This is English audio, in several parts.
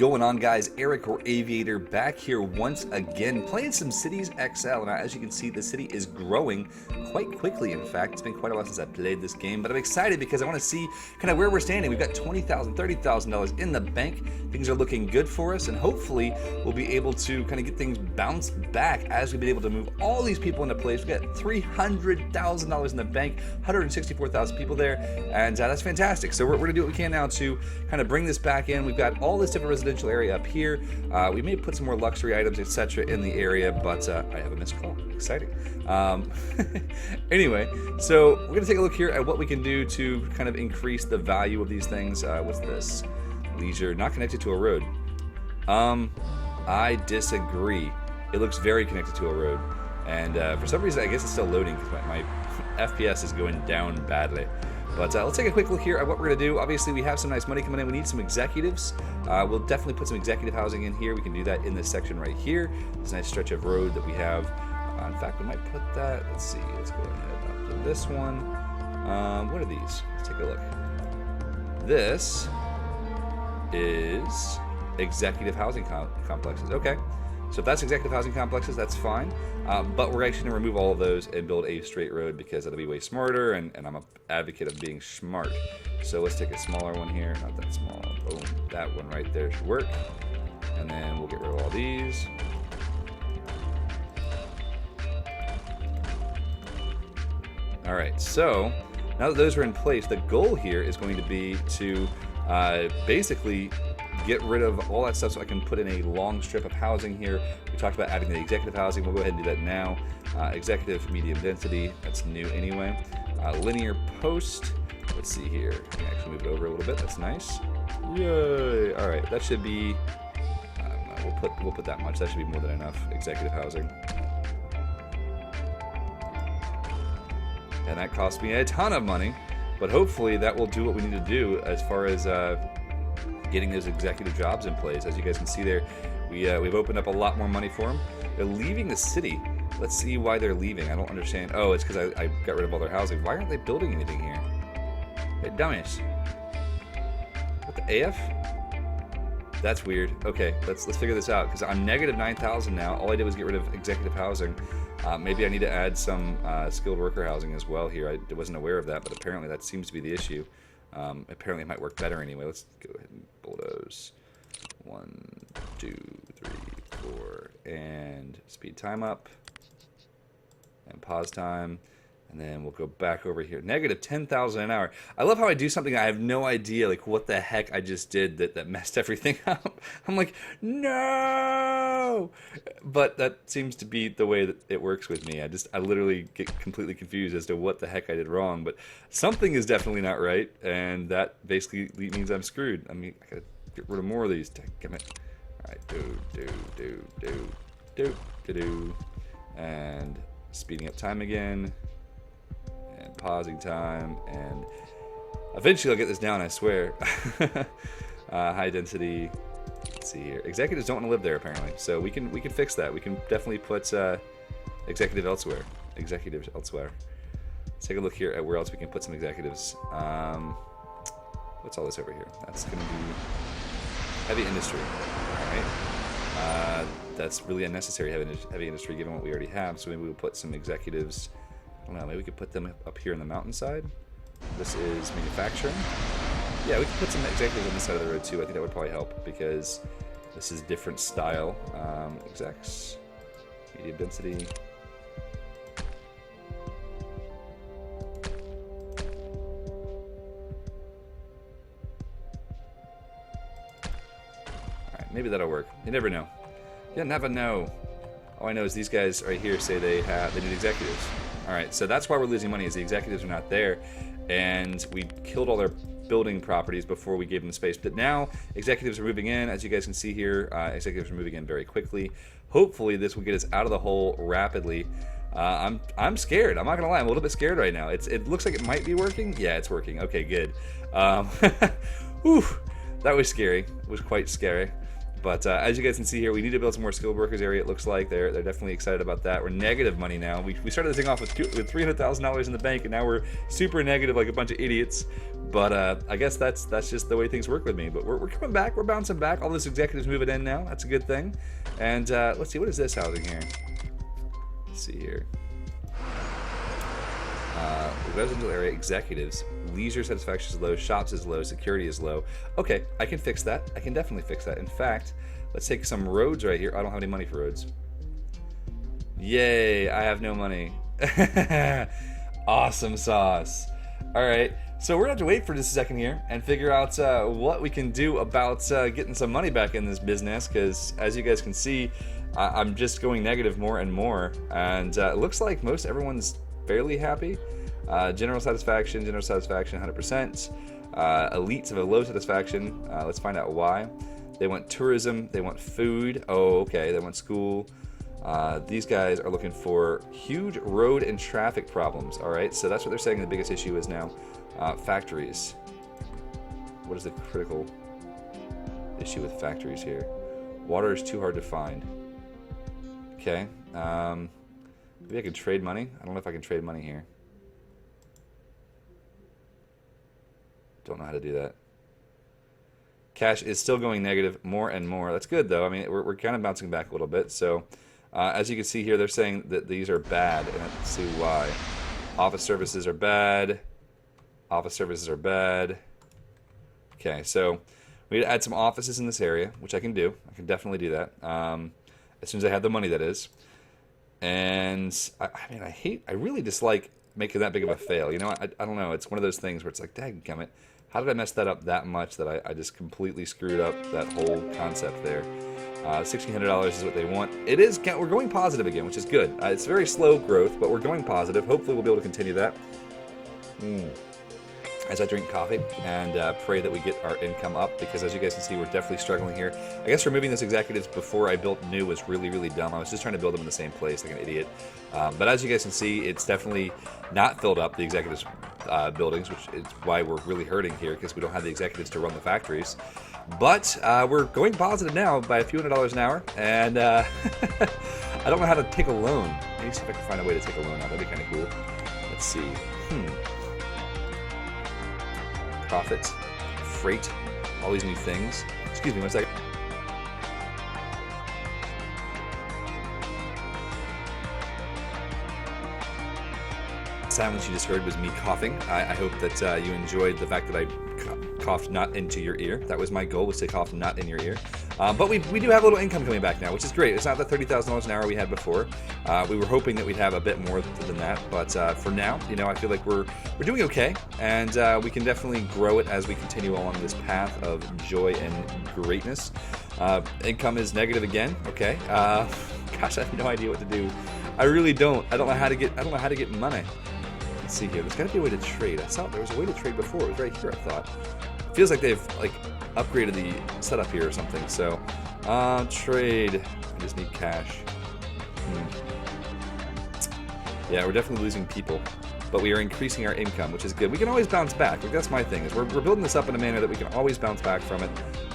Going on, guys? Eric or Aviator back here once again playing some Cities XL. Now, as you can see, the city is growing quite quickly. In fact, it's been quite a while since I played this game, but I'm excited because I want to see kind of where we're standing. We've got $20,000, $30,000 in the bank. Things are looking good for us, and hopefully we'll be able to kind of get things bounced back as we've been able to move all these people into place. We've got $300,000 in the bank, 164,000 people there, and that's fantastic. So we're going to do what we can now to kind of bring this back in. We've got all this different residential area up here. We may put some more luxury items, etc. in the area, but I have a missed call. Exciting. Anyway, so we're going to take a look here at what we can do to kind of increase the value of these things. What's this? Leisure, not connected to a road. I disagree. It looks very connected to a road. And for some reason, I guess it's still loading because my FPS is going down badly. But let's take a quick look here at what we're going to do. Obviously, we have some nice money coming in. We need some executives. We'll definitely put some executive housing in here. We can do that in this section right here. This nice stretch of road that we have. In fact, we might put that, let's see, let's go ahead up to this one. What are these? Let's take a look. This is executive housing complexes. Okay. So if that's executive housing complexes, that's fine. But we're actually going to remove all of those and build a straight road because that'll be way smarter, and I'm an advocate of being smart. So let's take a smaller one here. Not that small. Boom. That one right there should work. And then we'll get rid of all these. All right. So now that those are in place, the goal here is going to be to basically get rid of all that stuff so I can put in a long strip of housing here. We talked about adding the executive housing. We'll go ahead and do that now. Executive medium density, that's new anyway. Linear post, let's see here. I can actually move it over a little bit, that's nice. Yay! All right, that should be, I don't know, we'll put that much. That should be more than enough executive housing. And that cost me a ton of money, but hopefully that will do what we need to do as far as getting those executive jobs in place. As you guys can see there, we've opened up a lot more money for them. They're leaving the city. Let's see why they're leaving. I don't understand. Oh, it's because I got rid of all their housing. Why aren't they building anything here? Hey, dummies. What the AF? That's weird. Okay, let's figure this out because I'm negative 9,000 now. All I did was get rid of executive housing. Maybe I need to add some skilled worker housing as well here. I wasn't aware of that, but apparently that seems to be the issue. Apparently it might work better anyway. Let's go ahead and bulldoze. 1, 2, 3, 4, and speed time up, and pause time, and then we'll go back over here. Negative 10,000 an hour. I love how I do something I have no idea like what the heck I just did that messed everything up. I'm like, no! But that seems to be the way that it works with me. I literally get completely confused as to what the heck I did wrong. But something is definitely not right, and that basically means I'm screwed. I mean, I gotta get rid of more of these. Damn it. All right, do. And speeding up time again. And pausing time, and eventually I'll get this down, I swear. High density. Let's see here. Executives don't want to live there apparently, so we can fix that. We can definitely put executives elsewhere. Let's take a look here at where else we can put some executives. What's all this over here? That's going to be heavy industry. All right. That's really unnecessary heavy industry given what we already have. So maybe we'll put some executives. I don't know, maybe we could put them up here on the mountainside. This is manufacturing. Yeah, we could put some executives on this side of the road too. I think that would probably help because this is a different style. Execs, medium density. Alright, maybe that'll work. You never know. You never know. All I know is these guys right here say they need executives. Alright, so that's why we're losing money, is the executives are not there, and we killed all their building properties before we gave them space. But now, executives are moving in. As you guys can see here, executives are moving in very quickly. Hopefully, this will get us out of the hole rapidly. I'm scared. I'm not going to lie. I'm a little bit scared right now. It looks like it might be working. Yeah, it's working. Okay, good. Whew, that was scary. It was quite scary. But as you guys can see here, we need to build some more skilled workers area. It looks like they're definitely excited about that. We're negative money now. We started this thing off with $300,000 in the bank, and now we're super negative like a bunch of idiots. But I guess that's just the way things work with me. But we're coming back. We're bouncing back. All those executives moving in now. That's a good thing. And let's see, what is this housing here? Let's see here. Residential area executives. Leisure satisfaction is low. Shops is low. Security is low. Okay, I can fix that. I can definitely fix that. In fact, let's take some roads right here. I don't have any money for roads. Yay, I have no money. Awesome sauce. All right, so we're gonna have to wait for just a second here and figure out what we can do about getting some money back in this business, because as you guys can see, I'm just going negative more and more, and it looks like everyone's fairly happy. General satisfaction, 100%. Elites have a low satisfaction. Let's find out why. They want tourism, they want food. Oh, okay, they want school. These guys are looking for huge road and traffic problems. All right, so that's what they're saying the biggest issue is now. Factories. What is the critical issue with factories here? Water is too hard to find. Okay. Maybe I can trade money. I don't know if I can trade money here. Don't know how to do that. Cash is still going negative more and more. That's good, though. I mean, we're kind of bouncing back a little bit. So, as you can see here, they're saying that these are bad. And let's see why. Office services are bad. Office services are bad. Okay, so we need to add some offices in this area, which I can do. I can definitely do that. As soon as I have the money, that is. And, I mean, I really dislike making that big of a fail. You know, I don't know. It's one of those things where it's like, dadgummit, how did I mess that up that much that I just completely screwed up that whole concept there? $1,600 is what they want. It is, we're going positive again, which is good. It's very slow growth, but we're going positive. Hopefully we'll be able to continue that. As I drink coffee and pray that we get our income up, because as you guys can see, we're definitely struggling here. I guess removing those executives before I built new was really, really dumb. I was just trying to build them in the same place like an idiot. But as you guys can see, it's definitely not filled up, the executives' buildings, which is why we're really hurting here, because we don't have the executives to run the factories. But we're going positive now by a few $100s an hour, and I don't know how to take a loan. Let me see if I can find a way to take a loan out. That'd be kind of cool. Let's see. Profit, freight, all these new things. Excuse me one second. Silence you just heard was me coughing. I hope that you enjoyed the fact that I coughed not into your ear. That was my goal, was to cough not in your ear. But we do have a little income coming back now, which is great. It's not the $30,000 an hour we had before. We were hoping that we'd have a bit more than that, but for now, you know, I feel like we're doing okay, and we can definitely grow it as we continue along this path of joy and greatness. Income is negative again. Okay. Gosh, I have no idea what to do. I really don't. I don't know how to get money. Let's see here. There's got to be a way to trade. I saw there was a way to trade before. It was right here, I thought. It feels like they've upgraded the setup here or something. So, trade. I just need cash. Yeah, we're definitely losing people, but we are increasing our income, which is good. We can always bounce back. Like, that's my thing. Is we're building this up in a manner that we can always bounce back from it,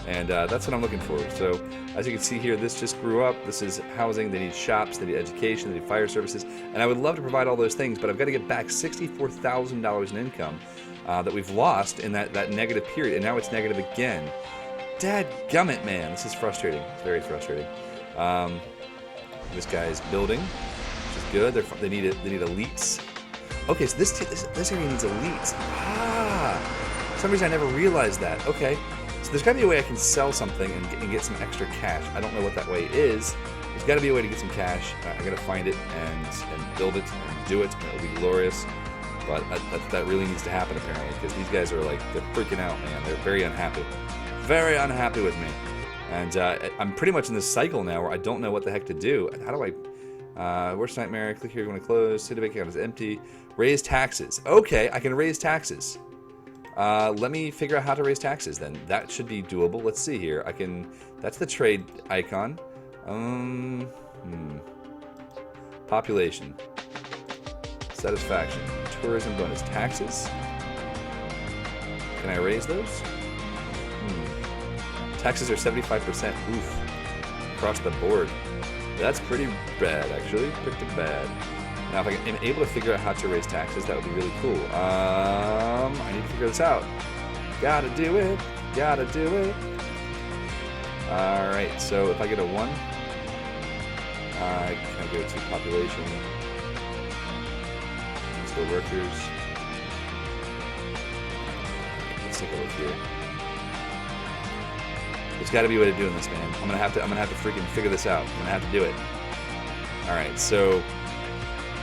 and that's what I'm looking for. So, as you can see here, this just grew up. This is housing. They need shops. They need education. They need fire services, and I would love to provide all those things, but I've got to get back $64,000 in income that we've lost in that negative period, and now it's negative again. Dadgummit, man, this is frustrating. It's very frustrating. This guy's building, which is good. They need elites. Okay, so this area needs elites. For some reason I never realized that. Okay, so there's got to be a way I can sell something and get some extra cash. I don't know what that way is. There's got to be a way to get some cash. I got to find it and build it and do it, and it'll be glorious. But that really needs to happen apparently, because these guys are they're freaking out, man. They're very unhappy with me, and I'm pretty much in this cycle now where I don't know what the heck to do. How do I? Worst nightmare. Click here. You want to close. City bank account is empty. Raise taxes. Okay, I can raise taxes. Let me figure out how to raise taxes then. That should be doable. Let's see here. I can. That's the trade icon. Population. Satisfaction. Tourism bonus. Taxes. Can I raise those? Taxes are 75%. Oof. Across the board. That's pretty bad, actually. Pretty bad. Now, if I am able to figure out how to raise taxes, that would be really cool. I need to figure this out. Gotta do it. Gotta do it. Alright, so if I get a 1, can I go to population? Let's go workers. Let's take a look here. There's got to be a way to doing this, man. I'm gonna have to freaking figure this out. I'm gonna have to do it. All right, so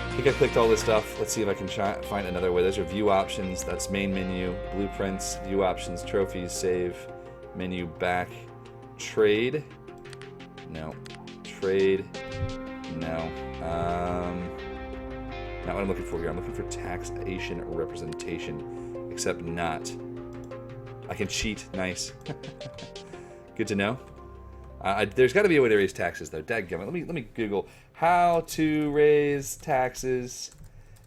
I think I clicked all this stuff. Let's see if I can find another way. Those are view options. That's main menu, blueprints, view options, trophies, save, menu, back, trade. No, trade. No. Not what I'm looking for here. I'm looking for taxation representation, except not. I can cheat. Nice. Good to know. There's got to be a way to raise taxes, though. Dadgummit. Let me Google how to raise taxes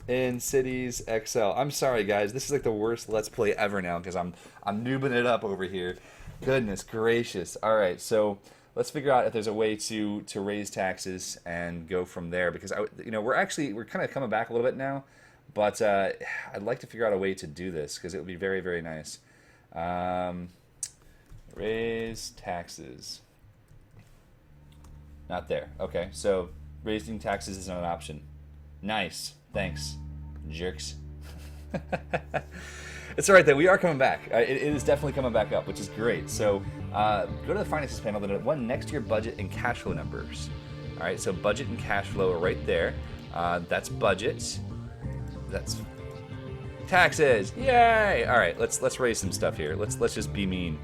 in Cities Excel. I'm sorry, guys. This is like the worst Let's Play ever now because I'm noobing it up over here. Goodness gracious. All right, so let's figure out if there's a way to raise taxes and go from there because we're kind of coming back a little bit now, but I'd like to figure out a way to do this because it would be very, very nice. Raise taxes. Not there. Okay, so raising taxes is not an option. Nice. Thanks, jerks. It's all right, though. We are coming back. It is definitely coming back up, which is great. So go to the finances panel, the one next to your budget and cash flow numbers. All right, so budget and cash flow are right there. That's budget. That's taxes. Yay! All right, let's raise some stuff here. Let's just be mean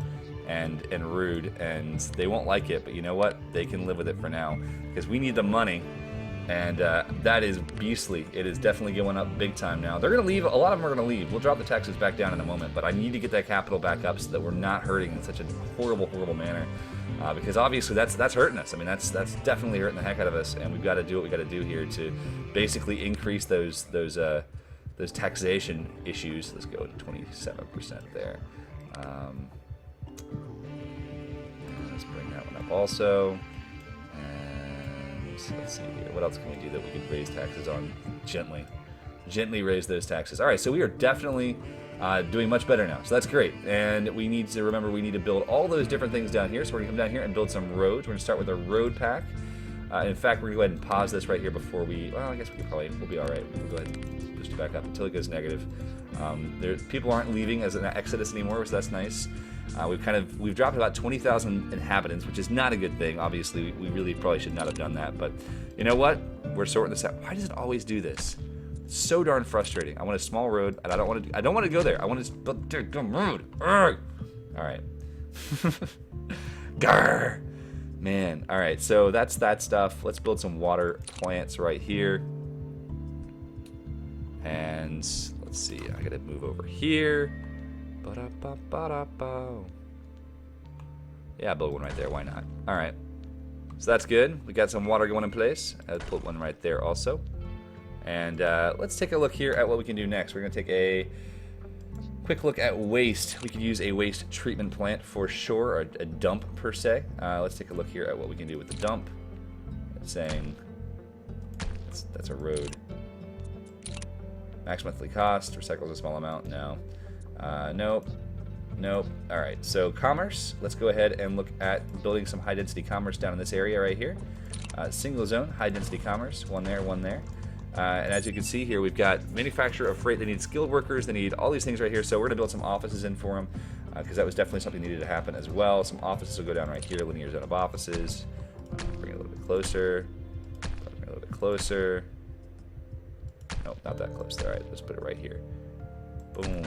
and rude, and they won't like it, but you know what? They can live with it for now because we need the money, and that is beastly. It is definitely going up big time now. They're going to leave. A lot of them are going to leave. We'll drop the taxes back down in a moment, but I need to get that capital back up so that we're not hurting in such a horrible, horrible manner because obviously that's hurting us. I mean, that's definitely hurting the heck out of us, and we've got to do what we got to do here to basically increase those taxation issues. Let's go to 27% there. Let's bring that one up also. And let's see here. What else can we do that we can raise taxes on gently? Gently raise those taxes. All right, so we are definitely doing much better now. So that's great. And we need to remember we need to build all those different things down here. So we're going to come down here and build some roads. We're going to start with a road pack. In fact, we're going to go ahead and pause this right here before we... Well, I guess we'll be all right. We'll go ahead and boost it back up until it goes negative. People aren't leaving as an exodus anymore, so that's nice. We've dropped about 20,000 inhabitants, which is not a good thing. Obviously, we really probably should not have done that. But you know what? We're sorting this out. Why does it always do this? It's so darn frustrating. I want a small road, and I don't want to go there. I want to build dumb road. All right. Grr. Man. All right. So that's that stuff. Let's build some water plants right here. And let's see. I gotta move over here. Yeah, build one right there. Why not? All right. So that's good. We got some water going in place. I'll put one right there also. And let's take a look here at what we can do next. We're going to take a quick look at waste. We could use a waste treatment plant for sure, or a dump per se. Let's take a look here at what we can do with the dump. It's saying that's a road. Max monthly cost. Recycles a small amount. No. Nope. All right, so commerce. Let's go ahead and look at building some high-density commerce down in this area right here. Single zone, high-density commerce. One there, one there. And as you can see here, we've got manufacturer of freight. They need skilled workers. They need all these things right here. So we're going to build some offices in for them because that was definitely something needed to happen as well. Some offices will go down right here, linear zone of offices. Bring it a little bit closer. Bring it a little bit closer. Nope, not that close. All right, let's put it right here. Boom.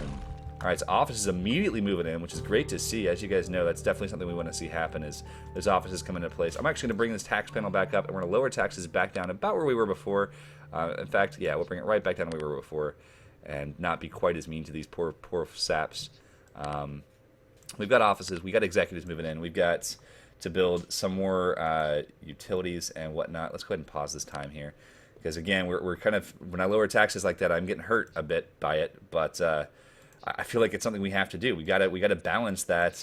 All right, so offices immediately moving in, which is great to see. As you guys know, that's definitely something we want to see happen is those offices come into place. I'm actually going to bring this tax panel back up, and we're going to lower taxes back down about where we were before. In fact, yeah, we'll bring it right back down to where we were before and not be quite as mean to these poor saps. We've got offices. We got executives moving in. We've got to build some more utilities and whatnot. Let's go ahead and pause this time here because, again, we're kind of, when I lower taxes like that, I'm getting hurt a bit by it, but I feel like it's something we have to do. We got to balance that,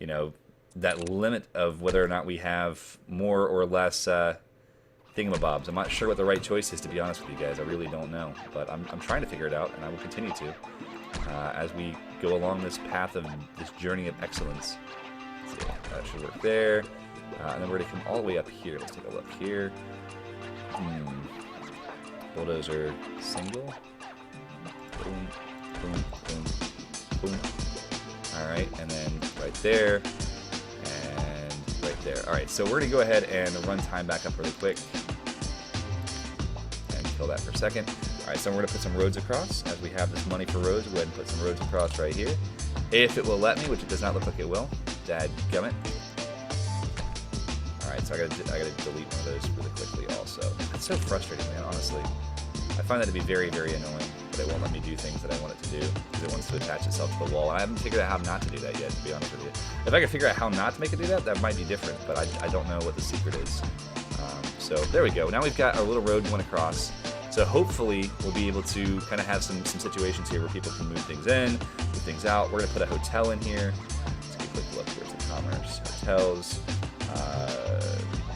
that limit of whether or not we have more or less, thingamabobs. I'm not sure what the right choice is, to be honest with you guys. I really don't know, but I'm trying to figure it out, and I will continue to as we go along this path of this journey of excellence. So that should work there, and then we're going to come all the way up here. Let's take a look here. Bulldozer single. Boom, boom, boom, boom. All right, and then right there, and right there. All right, so we're going to go ahead and run time back up really quick and kill that for a second. All right, so we're going to put some roads across. As we have this money for roads, we'll go ahead and put some roads across right here. If it will let me, which it does not look like it will. Dadgummit. All right, so I gotta delete one of those really quickly also. It's so frustrating, man, honestly. I find that to be very, very annoying, but it won't let me do things that I want it to do because it wants to attach itself to the wall. I haven't figured out how not to do that yet, to be honest with you. If I could figure out how not to make it do that, that might be different, but I don't know what the secret is. So there we go. Now we've got our little road going across. So hopefully we'll be able to kind of have some situations here where people can move things in, move things out. We're going to put a hotel in here. Let's get a quick look. Where's the commerce? Hotels.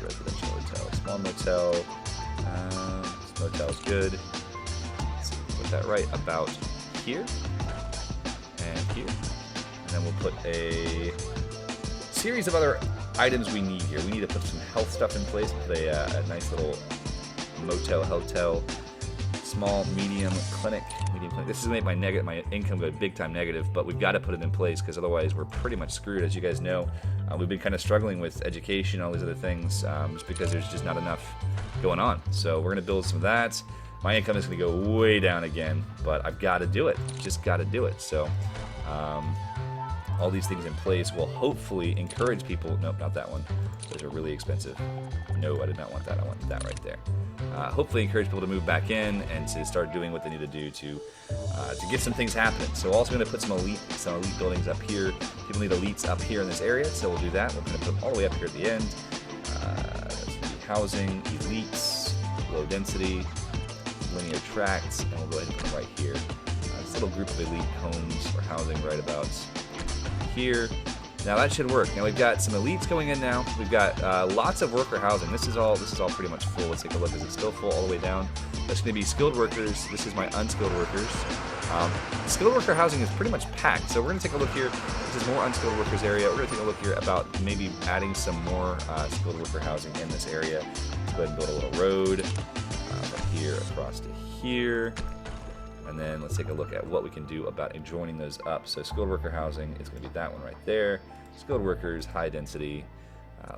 Residential hotel. Small motel. Motel's good. Let's see, put that right about here. And here. And then we'll put a series of other items we need here. We need to put some health stuff in place. Put a nice little motel, hotel, small, medium clinic. This is going to make my income go big time negative, but we've got to put it in place because otherwise we're pretty much screwed. As you guys know, we've been kind of struggling with education, all these other things, just because there's just not enough going on. So we're going to build some of that. My income is going to go way down again, but I've got to do it. Just got to do it. So all these things in place will hopefully encourage people. Nope, not that one. Those are really expensive. No, I did not want that. I want that right there. Hopefully encourage people to move back in and to start doing what they need to do to get some things happening. So we're also going to put some elite buildings up here. People need elites up here in this area, so we'll do that. We're going to put them all the way up here at the end. Housing, elites, low density, linear tracts, and we'll go ahead and put them right here. This little group of elite homes or housing right about here. Now that should work. Now we've got some elites going in now. We've got lots of worker housing. This is all pretty much full. Let's take a look. Is it still full all the way down? That's going to be skilled workers. This is my unskilled workers. Skilled worker housing is pretty much packed. So we're going to take a look here. This is more unskilled workers area. We're going to take a look here about maybe adding some more skilled worker housing in this area. Let's go ahead and build a little road from here across to here. And then let's take a look at what we can do about joining those up. So skilled worker housing is going to be that one right there. Skilled workers, high density,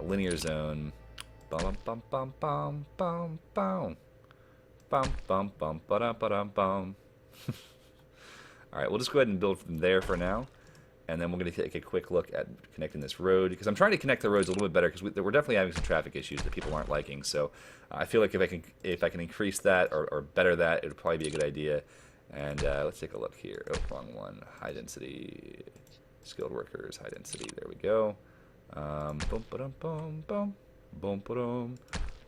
linear zone. Bum bum bum bum bum bum bum bum bum ba dum bum. All right, we'll just go ahead and build from there for now, and then we're going to take a quick look at connecting this road because I'm trying to connect the roads a little bit better because we're definitely having some traffic issues that people aren't liking. So I feel like if I can increase that or better that, it would probably be a good idea. And let's take a look here. Oh, wrong one. High density, skilled workers, high density. There we go. Boom, ba-dum, boom, boom, boom, ba-dum,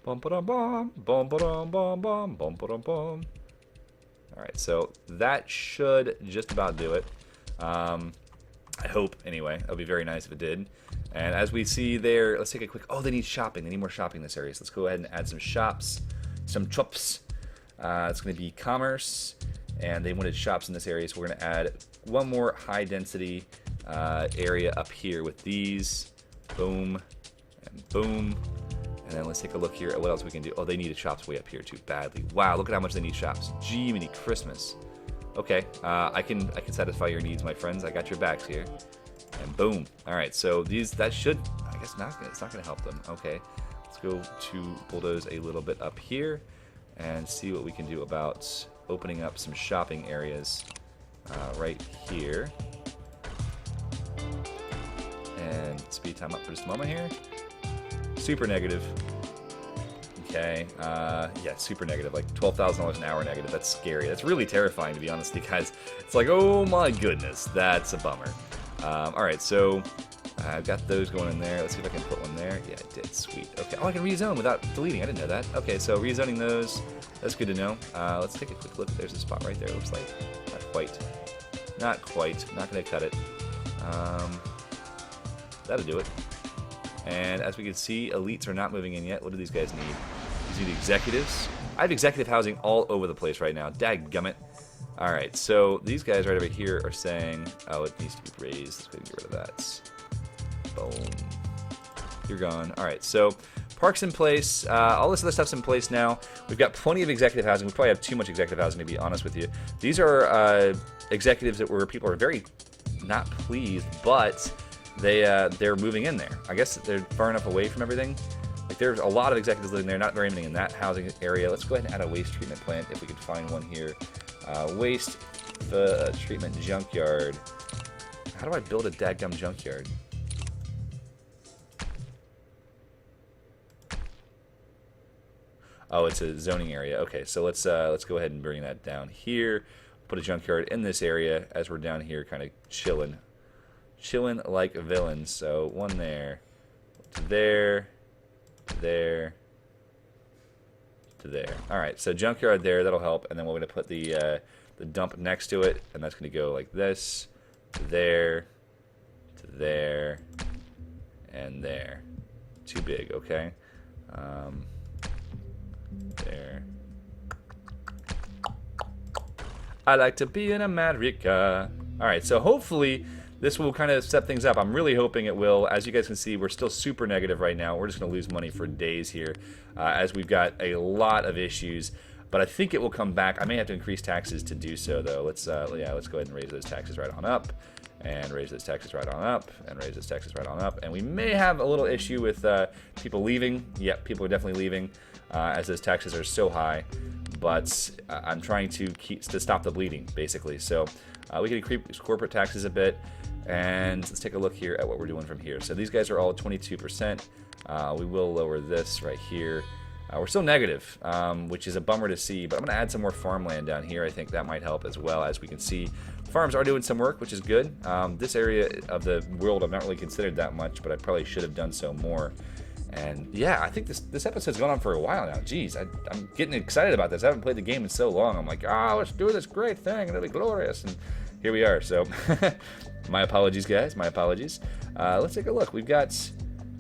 boom, ba-dum, boom, boom, ba-dum, boom, boom, boom, ba-dum, boom. All right, so that should just about do it. I hope, anyway. That would be very nice if it did. And as we see there, let's take a quick. Oh, they need shopping. They need more shopping in this area. So let's go ahead and add some shops, some shops. It's going to be commerce. And they wanted shops in this area, so we're going to add one more high-density area up here with these. Boom, and boom. And then let's take a look here at what else we can do. Oh, they needed shops way up here, too, badly. Wow, look at how much they need shops. Jiminy Christmas. Okay, I can satisfy your needs, my friends. I got your backs here. And boom. All right, so that should, I guess it's not going to help them. Okay, let's go to bulldoze a little bit up here and see what we can do about opening up some shopping areas right here. And speed time up for just a moment here. Super negative. Okay, yeah, super negative, like $12,000 an hour negative. That's scary. That's really terrifying, to be honest, because it's like, oh my goodness, that's a bummer. All right, so I've got those going in there. Let's see if I can put one there. Yeah, I did. Sweet. Okay. Oh, I can rezone without deleting. I didn't know that. Okay, so rezoning those. That's good to know. Let's take a quick look. There's a spot right there. Looks like not quite. Not quite. Not going to cut it. That'll do it. And as we can see, elites are not moving in yet. What do these guys need? These just need executives. I have executive housing all over the place right now. Dadgummit. All right, so these guys right over here are saying, oh, it needs to be raised. Let's go ahead and get rid of that. Boom. You're gone. All right, so parks in place. All this other stuff's in place now. We've got plenty of executive housing. We probably have too much executive housing, to be honest with you. These are executives that where people are very not pleased, but they're moving in there. I guess they're far enough away from everything. Like, there's a lot of executives living there, not very many in that housing area. Let's go ahead and add a waste treatment plant if we could find one here. Waste treatment junkyard. How do I build a dadgum junkyard? Oh, it's a zoning area. Okay, so let's go ahead and bring that down here. Put a junkyard in this area as we're down here, kind of chilling like villains. So one there, to there, to there, to there. All right, so junkyard there, that'll help. And then we're going to put the dump next to it, and that's going to go like this, to there, and there. Too big, okay. There. I like to be in America. All right, so hopefully this will kind of step things up. I'm really hoping it will. As you guys can see, we're still super negative right now. We're just going to lose money for days here as we've got a lot of issues. But I think it will come back. I may have to increase taxes to do so, though. Let's go ahead and raise those taxes right on up, and raise those taxes right on up, and raise those taxes right on up. And we may have a little issue with people leaving. Yep, people are definitely leaving as those taxes are so high. But I'm trying to stop the bleeding, basically. So we can increase corporate taxes a bit. And let's take a look here at what we're doing from here. So these guys are all at 22%. We will lower this right here. We're still negative, which is a bummer to see, but I'm going to add some more farmland down here. I think that might help as well. As we can see, farms are doing some work, which is good. This area of the world I've not really considered that much, but I probably should have done so more. And yeah, I think this episode's gone on for a while now. Jeez, I'm getting excited about this. I haven't played the game in so long. I'm like, let's do this great thing. It'll be glorious. And here we are. So my apologies, guys. My apologies. Let's take a look. We've got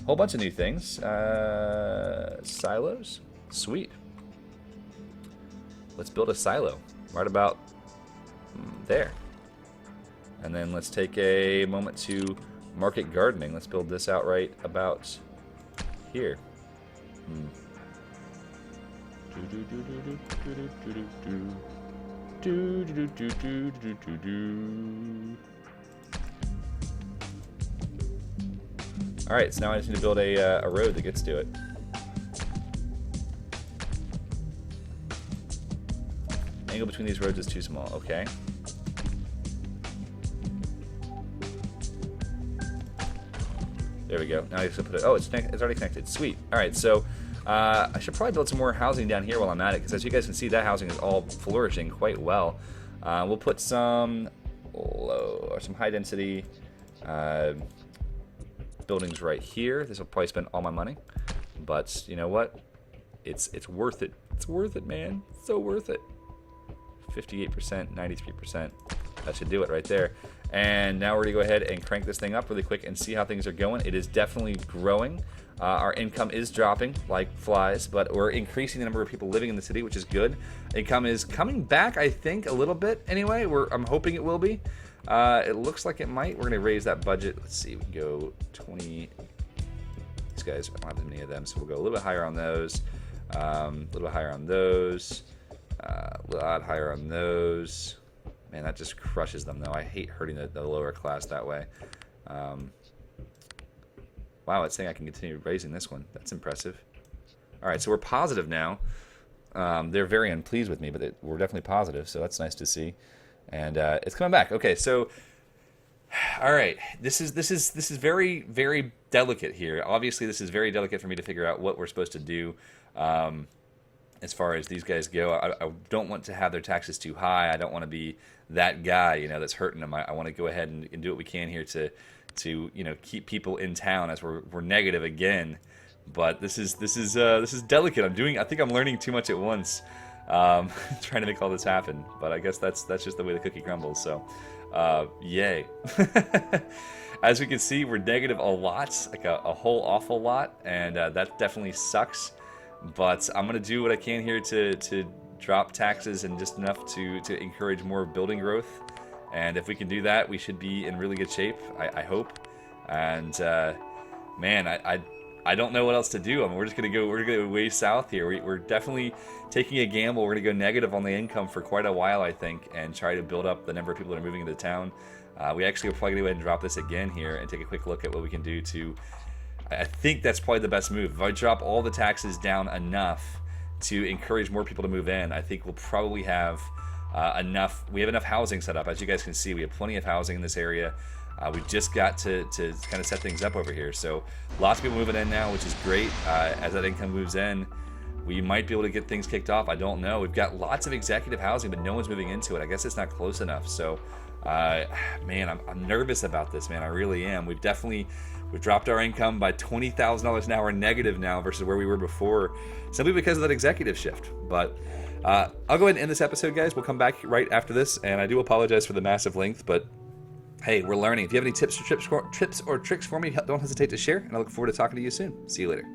a whole bunch of new things. Silos. Sweet. Let's build a silo right about there. And then let's take a moment to market gardening. Let's build this out right about here. Alright, so now I just need to build a road that gets to it. Angle between these roads is too small. Okay. There we go. Now I just put it. Oh, it's already connected. Sweet. All right, so I should probably build some more housing down here while I'm at it, because as you guys can see, that housing is all flourishing quite well. We'll put some low or some high density buildings right here. This will probably spend all my money, but you know what? It's worth it. It's worth it, man. It's so worth it. 58%, 93%. That should do it right there. And now we're going to go ahead and crank this thing up really quick and see how things are going. It is definitely growing. Our income is dropping like flies, but we're increasing the number of people living in the city, which is good. Income is coming back, I think, a little bit anyway. I'm hoping it will be. It looks like it might. We're going to raise that budget. Let's see. We can go 20. These guys, I don't have many of them, so we'll go a little bit higher on those. A little bit higher on those. A lot higher on those. Man, that just crushes them, though. I hate hurting the lower class that way. Wow, it's saying I can continue raising this one. That's impressive. All right, so we're positive now. They're very unpleased with me, but we're definitely positive, so that's nice to see. And it's coming back. Okay, so all right, this is very, very delicate here. Obviously, this is very delicate for me to figure out what we're supposed to do. As far as these guys go, I don't want to have their taxes too high. I don't want to be that guy, you know, that's hurting them. I want to go ahead and do what we can here to you know, keep people in town as we're negative again. But this is delicate. I think I'm learning too much at once, trying to make all this happen. But I guess that's just the way the cookie crumbles. So, yay. As we can see, we're negative a lot, like a whole awful lot, and that definitely sucks. But I'm going to do what I can here to drop taxes and just enough to encourage more building growth. And if we can do that, we should be in really good shape, I hope. And man, I don't know what else to do. I mean, we're gonna go way south here. We're definitely taking a gamble. We're gonna go negative on the income for quite a while, I think, and try to build up the number of people that are moving into town. We actually are probably gonna go ahead and drop this again here and take a quick look at what we can do to. I think that's probably the best move. If I drop all the taxes down enough to encourage more people to move in, I think we'll probably have enough. We have enough housing set up. As you guys can see, we have plenty of housing in this area. We've just got to kind of set things up over here. So lots of people moving in now, which is great. As that income moves in, we might be able to get things kicked off. I don't know. We've got lots of executive housing, but no one's moving into it. I guess it's not close enough. So, man, I'm nervous about this, man. I really am. We've dropped our income by $20,000 an hour negative now versus where we were before, simply because of that executive shift. But I'll go ahead and end this episode, guys. We'll come back right after this, and I do apologize for the massive length, but hey, we're learning. If you have any tips or tricks for me, don't hesitate to share, and I look forward to talking to you soon. See you later.